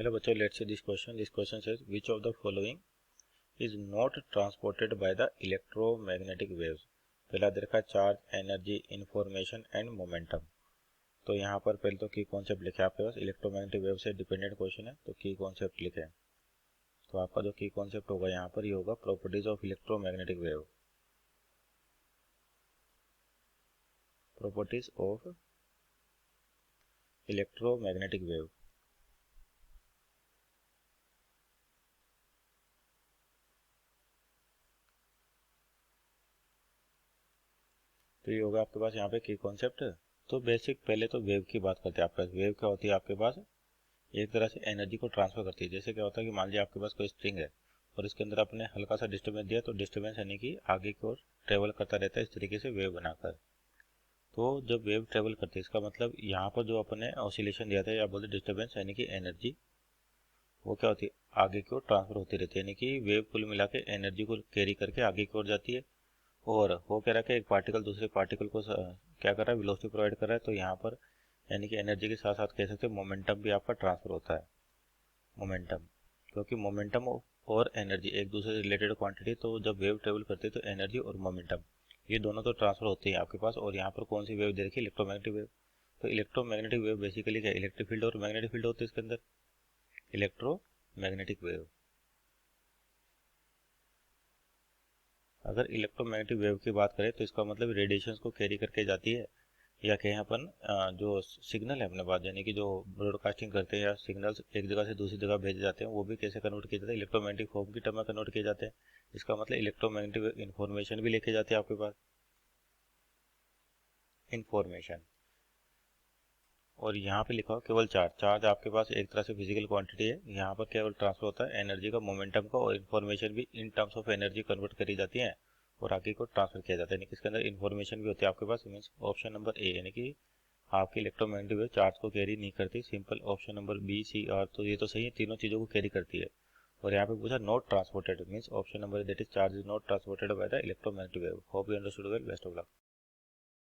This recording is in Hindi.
Hello बच्चों, let's see this question. This question says which of the following is not transported by the electromagnetic waves. पहला दे रखा है charge, energy, information and momentum. तो यहाँ पर पहले तो की कॉन्सेप्ट लिखे आपके पास, इलेक्ट्रोमैग्नेटिक वेव से डिपेंडेंट क्वेश्चन है तो की कॉन्सेप्ट लिखे। तो आपका जो की कॉन्सेप्ट होगा यहाँ पर ये होगा properties of electromagnetic wave. Properties of electromagnetic wave. तो ये होगा आपके पास यहाँ पे की कॉन्सेप्ट। तो बेसिक पहले तो वेव की बात करते हैं। आपके पास वेव क्या होती है, आपके पास एक तरह से एनर्जी को ट्रांसफर करती है। जैसे क्या होता है कि मान लीजिए आपके पास कोई स्ट्रिंग है और इसके अंदर आपने हल्का सा डिस्टर्बेंस दिया, तो डिस्टर्बेंस यानी कि आगे की ओर ट्रेवल करता रहता है इस तरीके से वेव बनाकर। तो जब वेव ट्रेवल करती है इसका मतलब यहाँ पर जो अपने ऑसिलेशन दिया था या बोलते डिस्टर्बेंस यानी कि एनर्जी, वो क्या होती है आगे की ओर ट्रांसफर होती रहती है। यानी कि वेव कुल मिला के एनर्जी को कैरी करके आगे की ओर जाती है और वो कह रहा है कि एक पार्टिकल दूसरे पार्टिकल को क्या कर रहा है, वेलोसिटी प्रोवाइड कर रहा है। तो यहाँ पर यानी कि एनर्जी के साथ साथ कह सकते हैं मोमेंटम भी आपका ट्रांसफर होता है। मोमेंटम, क्योंकि मोमेंटम और एनर्जी एक दूसरे से रिलेटेड क्वांटिटी, तो जब वेव ट्रेवल करती है तो एनर्जी और मोमेंटम ये दोनों तो ट्रांसफर होते हैं आपके पास। और यहाँ पर कौन सी वेव दे रखी है, इलेक्ट्रोमैग्नेटिक वेव। तो इलेक्ट्रोमैग्नेटिक वेव बेसिकली क्या है, इलेक्ट्रिक फील्ड और मैग्नेटिक फील्ड होते हैं इसके अंदर। इलेक्ट्रोमैग्नेटिक वेव, अगर इलेक्ट्रोमैग्नेटिक वेव की बात करें तो इसका मतलब रेडिएशंस को कैरी करके जाती है, या कहें अपन जो सिग्नल है अपने पास, यानी कि जो ब्रॉडकास्टिंग करते हैं या सिग्नल्स एक जगह से दूसरी जगह भेजे जाते हैं, वो भी कैसे कन्वर्ट किए जाते हैं, इलेक्ट्रोमैग्नेटिक फॉर्म की टर्म में कन्वर्ट किए जाते हैं। इसका मतलब इलेक्ट्रोमैग्नेटिक इन्फॉर्मेशन भी लेके जाते हैं आपके पास, इन्फॉर्मेशन। और यहाँ पे लिखा हो केवल चार्ज। चार्ज आपके पास एक तरह से फिजिकल क्वांटिटी है, यहाँ पर केवल ट्रांसफर होता है एनर्जी का, मोमेंटम का, और इन्फॉर्मेशन भी in terms of energy convert करी जाती है और आगे को ट्रांसफर किया जाता है। यानी कि इसके अंदर इन्फॉर्मेशन भी होती है आपके पास। मीन्स ऑप्शन नंबर ए, यानी कि आपकी इलेक्ट्रोमैग्नेटिक वेव चार्ज को कैरी नहीं करती। Simple option number B, C, are, तो ये तो सही है, तीनों चीज़ों को कैरी करती है। और यहाँ पे पूछा not transported, means option number that is charge is not transported by the electromagnetic wave. Hope you understood well, best of luck.